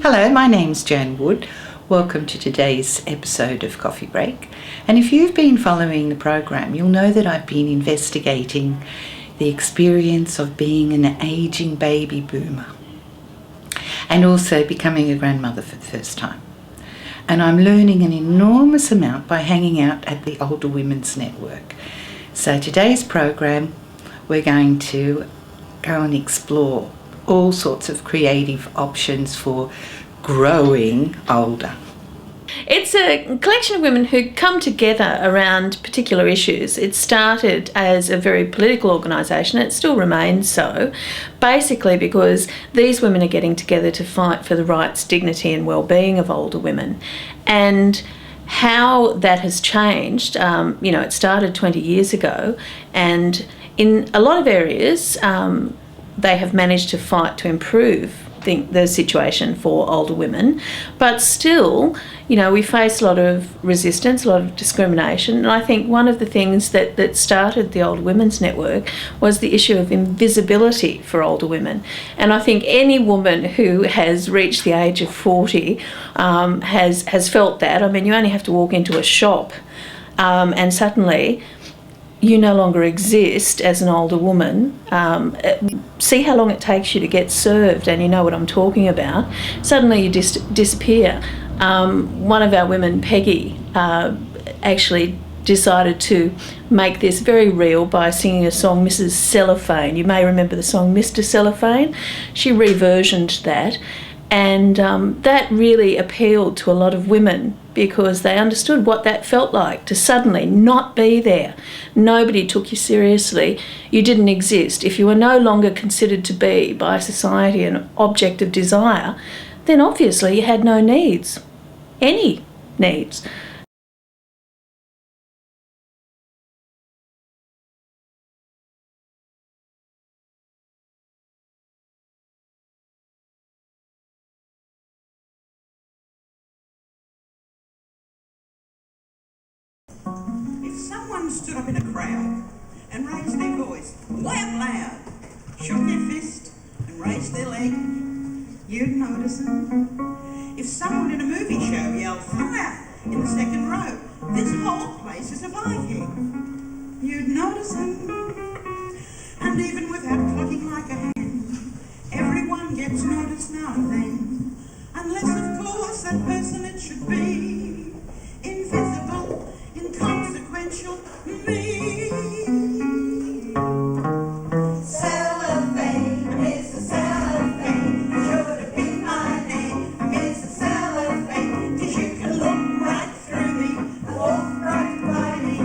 Hello, my name's Joan Wood. Welcome to today's episode of Coffee Break. And if you've been following the program, you'll know that I've been investigating the experience of being an ageing baby boomer and also becoming a grandmother for the first time. And I'm learning an enormous amount by hanging out at the Older Women's Network. So today's program, we're going to go and explore all sorts of creative options for growing older. It's a collection of women who come together around particular issues. It started as a very political organisation, it still remains so, basically because these women are getting together to fight for the rights, dignity and well-being of older women. And how that has changed, it started 20 years ago, and in a lot of areas they have managed to fight to improve the situation for older women, but still, we face a lot of resistance, a lot of discrimination. And I think one of the things that started the Older Women's Network was the issue of invisibility for older women. And I think any woman who has reached the age of 40 has felt that. I mean, you only have to walk into a shop and suddenly you no longer exist as an older woman. See how long it takes you to get served, and you know what I'm talking about. Suddenly you disappear. One of our women, Peggy, actually decided to make this very real by singing a song, Mrs. Cellophane. You may remember the song Mr. Cellophane. She reversioned that, and that really appealed to a lot of women because they understood what that felt like, to suddenly not be there. Nobody took you seriously. You didn't exist. If you were no longer considered to be by society an object of desire, then obviously you had no needs, any needs. If someone stood up in a crowd and raised their voice, loud, shook their fist and raised their leg, you'd notice them. If someone in a movie show yelled fire in the second row, this whole place is a Viking, you'd notice them. And even without clucking like a hen, everyone gets noticed now and then, unless of course that person it should be invisible, inconsequential me. Cellophane, Mrs. Cellophane, should have been my name, Mrs. Cellophane, 'cause you can look right through me, walk right by me,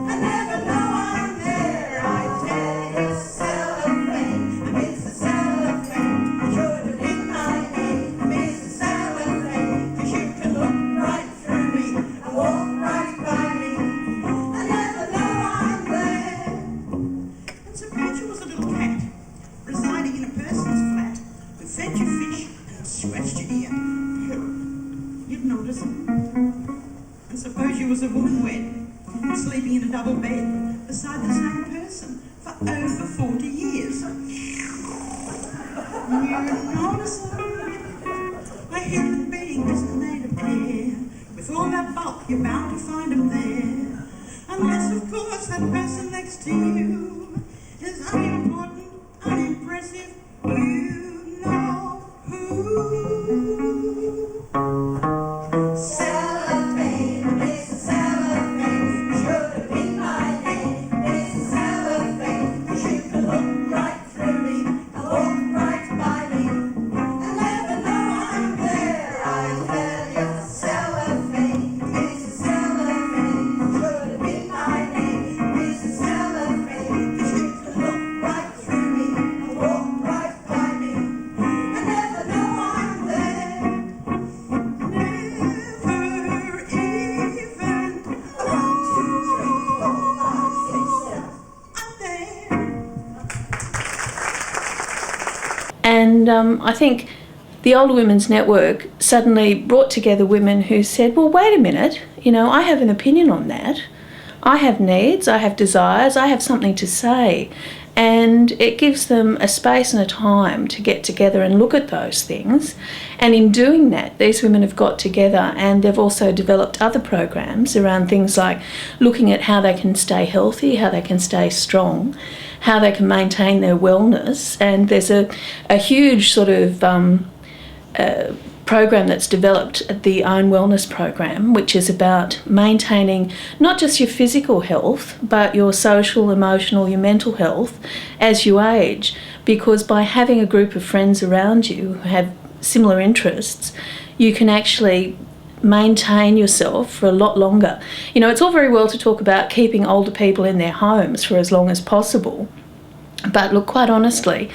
I never know I'm there, I tell you. Cellophane, Mrs. Cellophane, should have been my name, Mrs. Cellophane, 'cause you can look right through me and walk right by me, I never know I'm there. And suppose you was a little cat residing in a person's flat who fed you fish and scratched your ear, you'd notice him. And suppose you was a woman wed, sleeping in a double bed beside the same person for over 40 years, you'd notice him. A human being isn't made of air. With all that bulk, you're bound to find him there. Unless, of course, that person next to you is unimportant, unimpressive, you know who. Cellophane, Mrs. Cellophane, should have been my name, Mrs. Cellophane, 'cause you can look right through me and walk right by me, I never know I'm there, I tell you. Cellophane, Mrs. Cellophane, should have been my name, Mrs. Cellophane, 'cause you can look right through me and walk right by me, I never know I'm there. Never even I'm there. And I think the Older Women's Network suddenly brought together women who said, well, wait a minute, I have an opinion on that. I have needs, I have desires, I have something to say. And it gives them a space and a time to get together and look at those things. And in doing that, these women have got together, and they've also developed other programs around things like looking at how they can stay healthy, how they can stay strong, how they can maintain their wellness. And there's a huge sort of program that's developed, the Own Wellness program, which is about maintaining not just your physical health, but your social, emotional, your mental health as you age. Because by having a group of friends around you who have similar interests, you can actually maintain yourself for a lot longer. You know, it's all very well to talk about keeping older people in their homes for as long as possible, but look, quite honestly,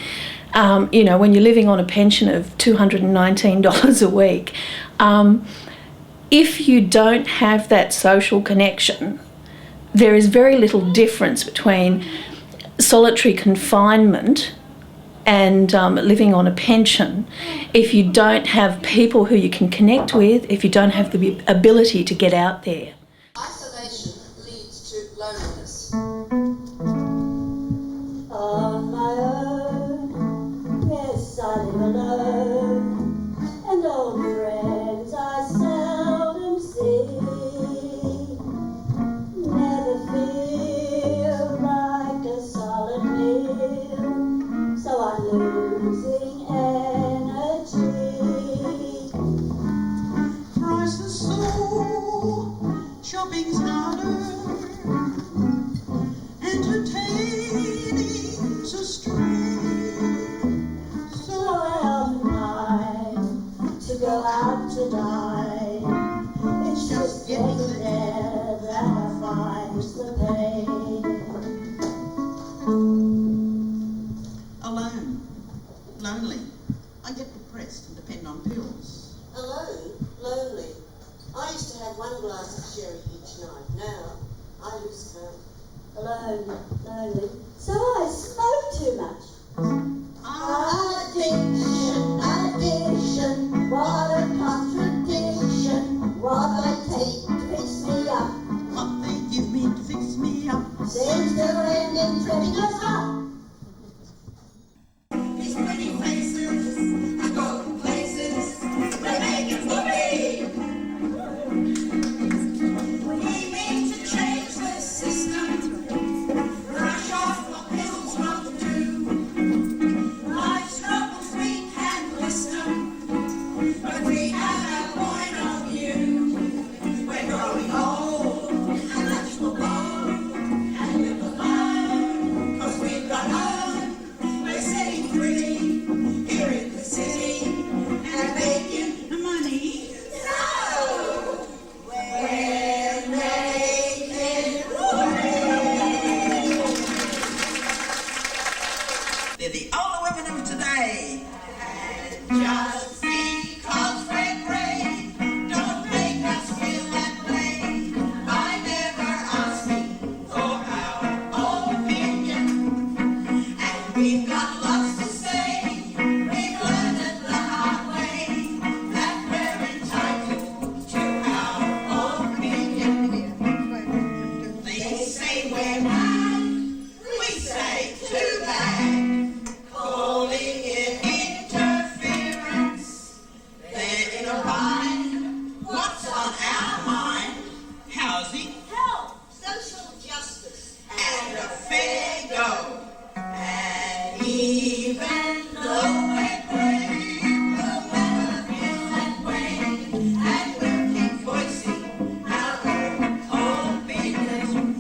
you know, when you're living on a pension of $219 a week, if you don't have that social connection, there is very little difference between solitary confinement and living on a pension if you don't have people who you can connect with, if you don't have the ability to get out there. Isolation leads to loneliness. On my own, yes, I live alone, and old friends I seldom see. Never feel like a solid meal, so I'm losing energy. Prices soar, shopping's harder, entertaining's a strain. So I often hide to go out tonight. It's just getting there that I find the pain. Alone, lonely. I get depressed and depend on pills. Alone, lonely. I used to have one glass of sherry each night. Now, I lose count. Alone, lonely, so I smoke too much. Addiction, addiction, what a contradiction. What I take to fix me up What they give me to fix me up. seems to end in tripping us up. These pretty faces, I go places, they make it for me. We need to change the system, brush off what pills won't do. Life's troubles we can list them, but we have a point of view. We're growing old, and that's the bone, and live alone, 'cause we've got home. We're sitting pretty here in the city and making money. No, we're making money. They're the older women of today. And just because we're brave, don't make us feel that way. I never asked me for our opinion. And we've got lots to say. We've learned it the hard way that we're entitled to our opinion. They say we're mad, we say too bad, calling it interference. They're in a bind. What's on our mind? Housing, Health, social justice. and a fair go. And even though we're brave, we'll never feel that way. And we'll keep voicing our own opinions.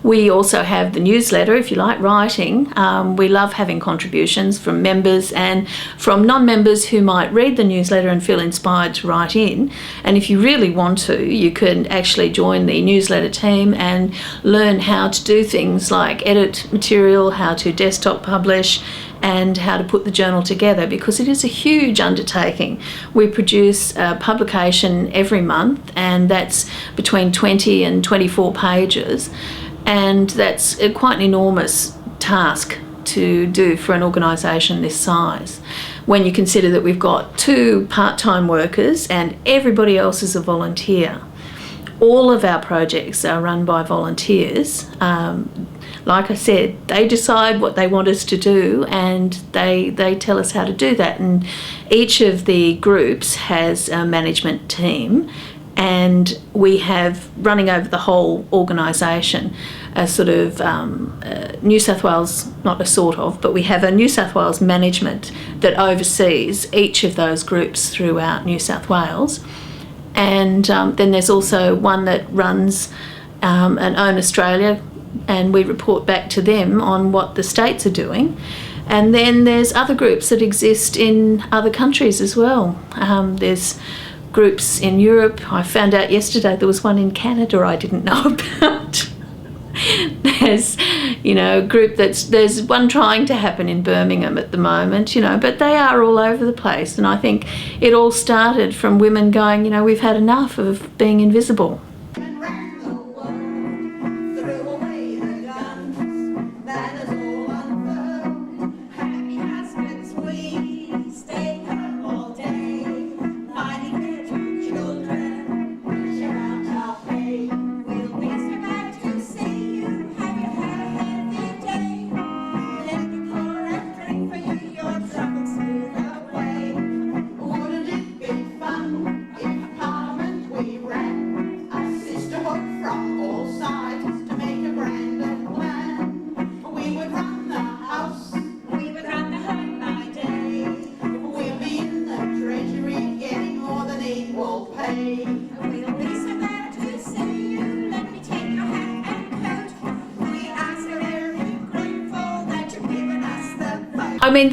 We also have the newsletter, if you like writing. We love having contributions from members and from non-members who might read the newsletter and feel inspired to write in. And if you really want to, you can actually join the newsletter team and learn how to do things like edit material, how to desktop publish, and how to put the journal together, because it is a huge undertaking. We produce a publication every month, and that's between 20 and 24 pages. And that's quite an enormous task to do for an organisation this size. when you consider that we've got 2 part-time workers and everybody else is a volunteer. All of our projects are run by volunteers. Like I said, they decide what they want us to do and they tell us how to do that. And each of the groups has a management team, and we have, running over the whole organisation, a sort of New South Wales, not a sort of, but we have a New South Wales management that oversees each of those groups throughout New South Wales. And then there's also one that runs an Own Australia, and we report back to them on what the states are doing. And then there's other groups that exist in other countries as well. There's groups in Europe. I found out yesterday there was one in Canada I didn't know about. There's, a group there's one trying to happen in Birmingham at the moment, but they are all over the place. And I think it all started from women going, we've had enough of being invisible. And round the world, threw away the guns, that is all unfurled. Happy husbands we stay home all day, mighty good children, share out our pay. We'll be so glad to see you, have you had a healthy day? Let me pour and drink for you, your troubles smooth away. Wouldn't it be fun if Parliament we ran a sisterhood from all sides to make a grander plan? We would run the house, we would run the home by day. We'll be in the treasury getting more than equal pay. We'll be so glad to see you, let me take your hat and coat. We are so very grateful that you've given us the vote. I mean,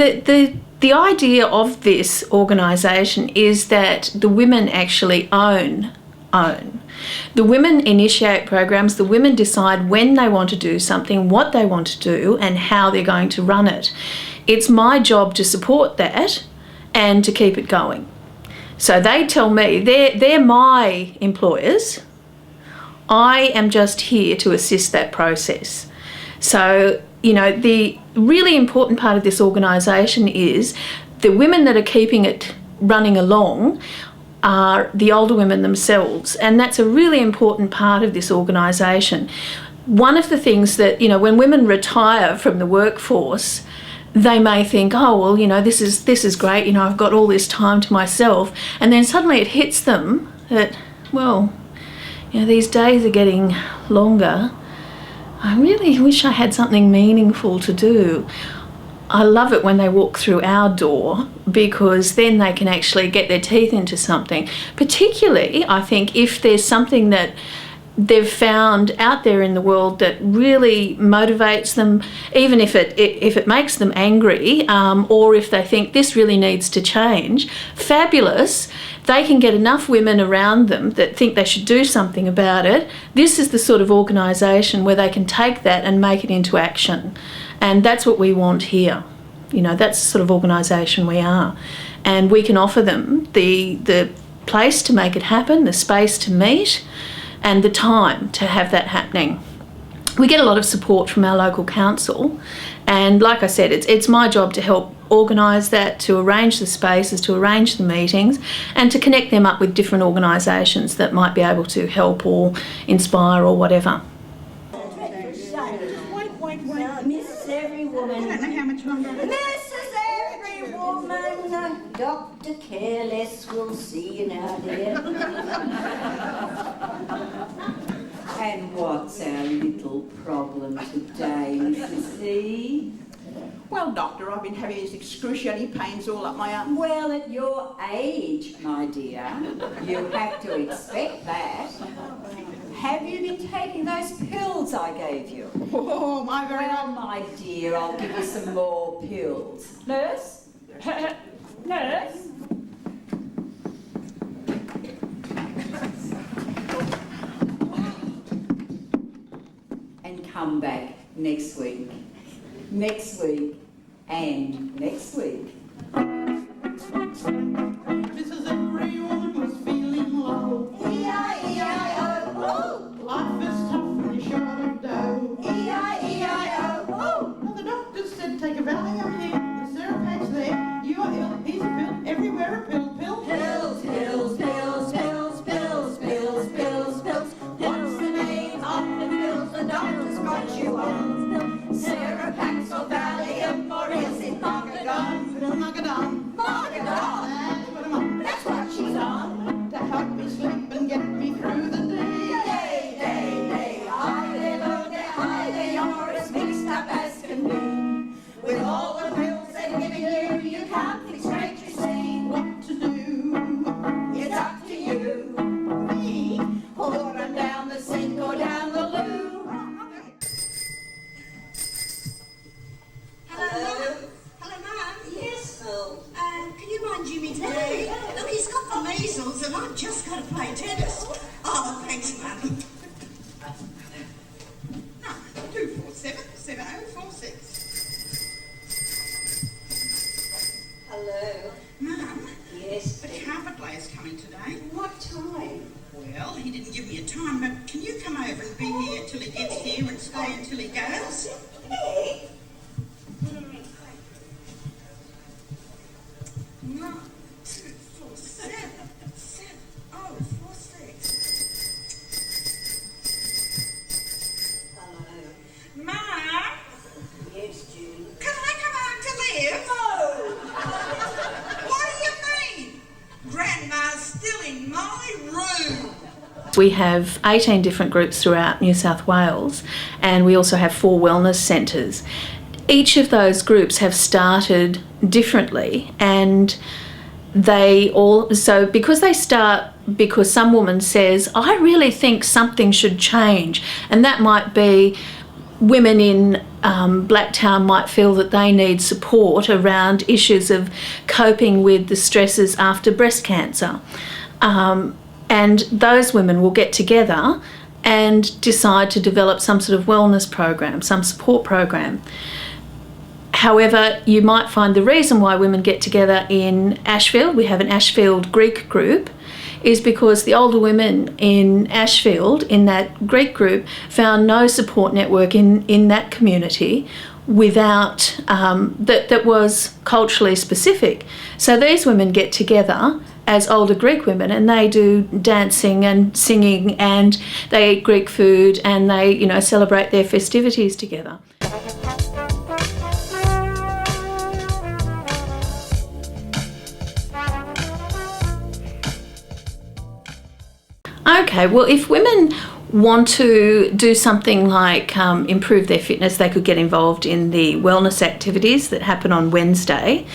the idea of this organisation is that the women actually own. The women initiate programs, the women decide when they want to do something, what they want to do, and how they're going to run it. It's my job to support that and to keep it going. So they tell me, they're my employers. I am just here to assist that process. So, the really important part of this organisation is the women that are keeping it running along are the older women themselves, and that's a really important part of this organisation. One of the things that, when women retire from the workforce, they may think, oh, well, this is great, I've got all this time to myself, and then suddenly it hits them that, well, these days are getting longer. I really wish I had something meaningful to do. I love it when they walk through our door, because then they can actually get their teeth into something. Particularly, I think, if there's something that they've found out there in the world that really motivates them, even if it makes them angry, or if they think this really needs to change, fabulous. They can get enough women around them that think they should do something about it. This is the sort of organisation where they can take that and make it into action. And that's what we want here. That's the sort of organisation we are. And we can offer them the place to make it happen, the space to meet, and the time to have that happening. We get a lot of support from our local council, and like I said, it's my job to help organise that, to arrange the spaces, to arrange the meetings, and to connect them up with different organisations that might be able to help or inspire or whatever. Miss Every Woman. I don't know how much longer. Mrs. Every Woman. Dr. Careless will see you now, dear. And what's our little problem today, Mrs. E? Well, Doctor, I've been having these excruciating pains all up my arm. Well, at your age, my dear, you have to expect that. Have you been taking those pills I gave you? Oh, my very Well, my dear, I'll give you some more pills. Nurse? Nurse? And come back next week. Next week. And next week. Mrs. Every Woman was feeling low. E-I-E-I-O. Life is tough and you're short of dough. E-I-E-I-O. Well, the doctor said take a Valium here, the syrup patch there. You are ill, is coming today. What time? Well, he didn't give me a time, but can you come over and be here until he gets here and stay until he goes? Hey, 1, 2, 4, 7, 7, 0, 4, 6. hello. Mum, Yes, June. can I come home to live? No! What do you mean? Grandma's still in my room. We have 18 different groups throughout New South Wales, and we also have 4 wellness centres. Each of those groups have started differently, and because some woman says, I really think something should change, and that might be women in Blacktown might feel that they need support around issues of coping with the stresses after breast cancer. And those women will get together and decide to develop some sort of wellness program, some support program. However, you might find the reason why women get together in Ashfield, we have an Ashfield Greek group, is because the older women in Ashfield, in that Greek group, found no support network in that community without that was culturally specific. So these women get together as older Greek women, and they do dancing and singing, and they eat Greek food, and they, celebrate their festivities together. Okay, well, if women want to do something like improve their fitness, they could get involved in the wellness activities that happen on Wednesday.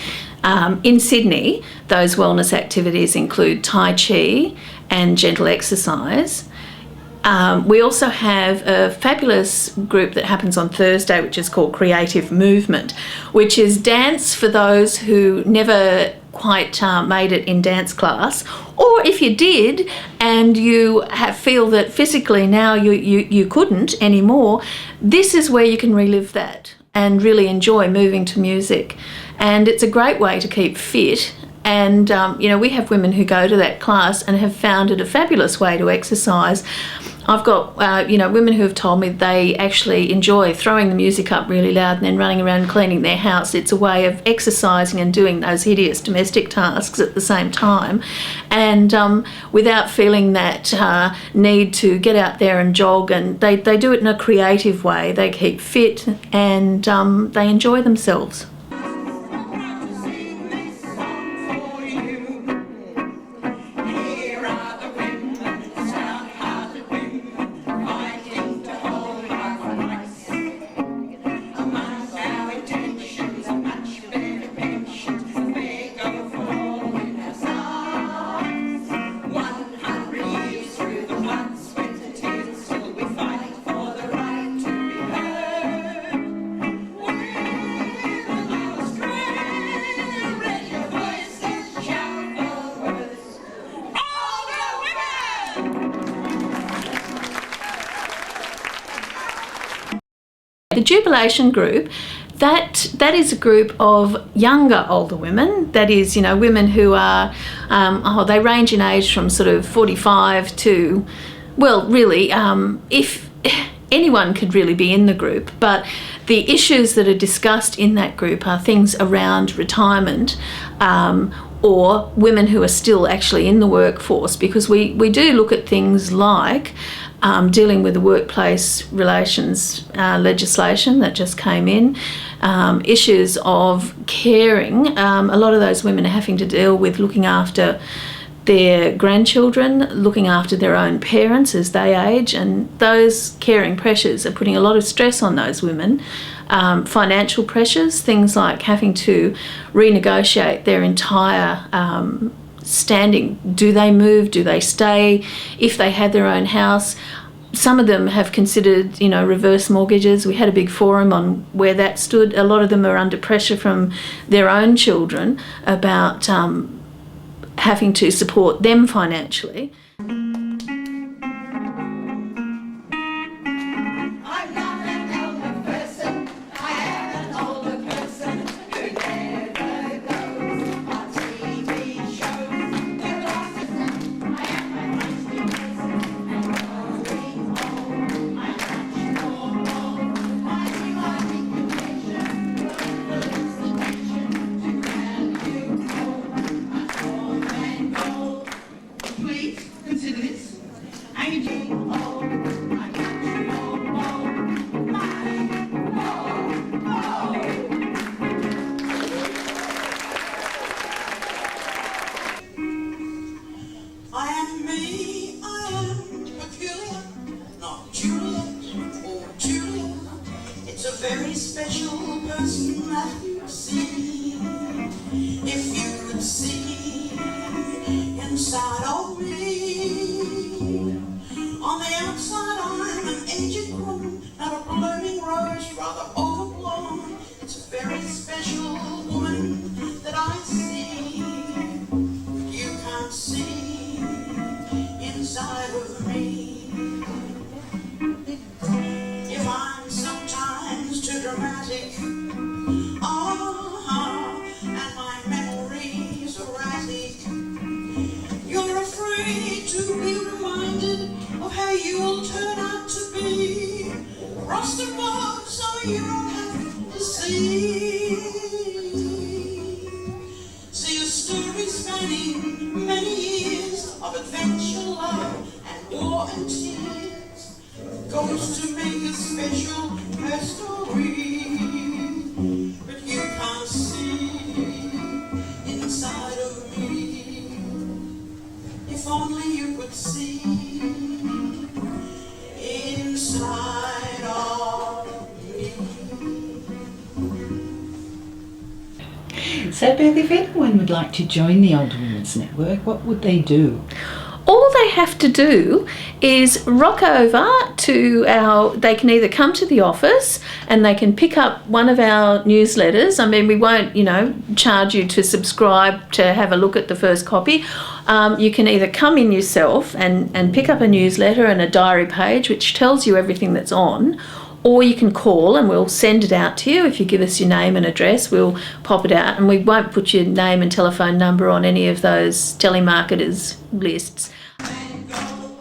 In Sydney, those wellness activities include Tai Chi and gentle exercise. We also have a fabulous group that happens on Thursday, which is called Creative Movement, which is dance for those who never quite made it in dance class, or if you did and you feel that physically now you couldn't anymore, this is where you can relive that and really enjoy moving to music. And it's a great way to keep fit. And we have women who go to that class and have found it a fabulous way to exercise. I've got women who have told me they actually enjoy throwing the music up really loud and then running around cleaning their house. It's a way of exercising and doing those hideous domestic tasks at the same time, and without feeling that need to get out there and jog. And they do it in a creative way. They keep fit and they enjoy themselves. The Jubilation group, that is a group of younger older women. That is, women who are, they range in age from sort of 45 to, well, really, if anyone could really be in the group, but the issues that are discussed in that group are things around retirement, or women who are still actually in the workforce, because we do look at things like dealing with the workplace relations legislation that just came in, issues of caring. A lot of those women are having to deal with looking after their grandchildren, looking after their own parents as they age, and those caring pressures are putting a lot of stress on those women. Financial pressures, things like having to renegotiate their entire standing. Do they move? Do they stay? If they had their own house, some of them have considered, reverse mortgages. We had a big forum on where that stood. A lot of them are under pressure from their own children about having to support them financially. Who never goes on TV shows. The last that you see. If you could see inside of me. On the outside I'm an aged woman, not a blooming rose, rather overblown. It's a very special woman that I see. You can't see inside of me. If I'm sometimes too dramatic, and my memory's erratic, you're afraid to be reminded of how you'll turn out to be. Cross the road so you don't have to see. See a story spanning many years of adventure, love, and war and tears goes to make a special her story. But you can't see inside of me. If only you could see inside of me. So, Beth, if anyone would like to join the Older Women's Network, what would they do? All they have to do is rock over to they can either come to the office and they can pick up one of our newsletters. I mean, we won't, charge you to subscribe to have a look at the first copy. You can either come in yourself and pick up a newsletter and a diary page which tells you everything that's on, or you can call and we'll send it out to you. If you give us your name and address, we'll pop it out, and we won't put your name and telephone number on any of those telemarketers' lists. And go.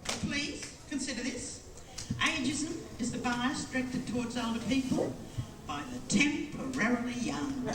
Please consider this. Ageism is the bias directed towards older people by the temporarily young.